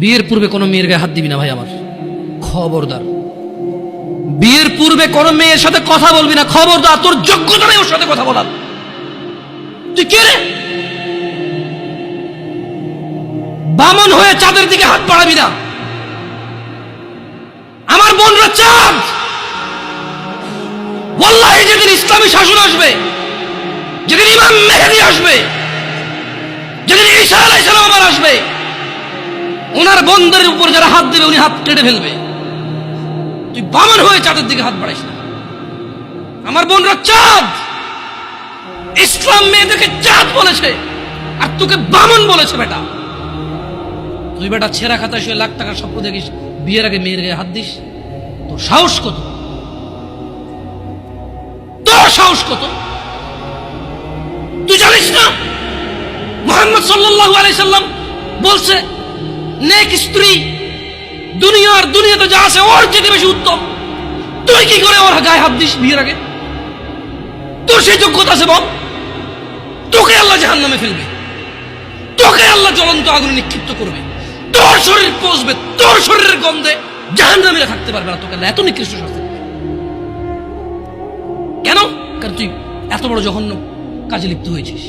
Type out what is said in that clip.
বিয়ের পূর্বে কোনো মেয়ের গায়ে হাত দিবি না ভাই আমার, খবরদার। বিয়ের পূর্বে কোনো মেয়ের সাথে কথা বলবি না, খবরদার। তোর যোগ্যতা নেই ওর সাথে কথা বলার। তুই কে রে? বামন হয়ে চাঁদের দিকে হাত বাড়াবি না। আমার বোনরা চাঁদ। ওয়াল্লাহি যেদিন ইসলামী শাসন আসবে, যেদিন ইমাম মেহেদী আসবে, যেদিন ঈসা আলাইহিস সালাম আবার আসবে, ওনার বন্ধের উপর যারা হাত দেবে উনি হাত কেটে ফেলবে। তুই বামন হয়ে চাঁদের দিকে হাত বাড়াইস না। আমার বোনরা চাঁদ। ইসলাম মেয়েদেরকে চাঁদ বলেছে আর তোকে বামন বলেছে। বেটা তুই বেটা ছেঁড়া খাতায় শুয়ে লাখ টাকার স্বপ্ন দেখিস, বিয়ের আগে মেয়ের গায়ে হাত দিস? তোর সাহস কত? তোর সাহস কত? তুই জানিস না মুহাম্মদ সাল্লাল্লাহু আলাইহি সাল্লাম বলছে নেক স্ত্রী দুনিয়াতে যা আছে ওর চেয়ে বেশি উত্তম। তুই কি করে ওর গায়ে হাত দিস বিয়ের আগে? তোর সেই যোগ্যতা আছে বল? তোকে আল্লাহ জাহান্নামে ফেলবে, তোকে আল্লাহ জ্বলন্ত আগুনে নিক্ষিপ্ত করবে, তোর শরীর পচবে, তোর শরীরের গন্ধে জাহান্নামীরা থাকতে পারবে না। তোকে আল্লাহ এত নিকৃষ্ট শাস্তি দেবে কেন? কারণ তুই এত বড় জঘন্য কাজে লিপ্ত হয়েছিস।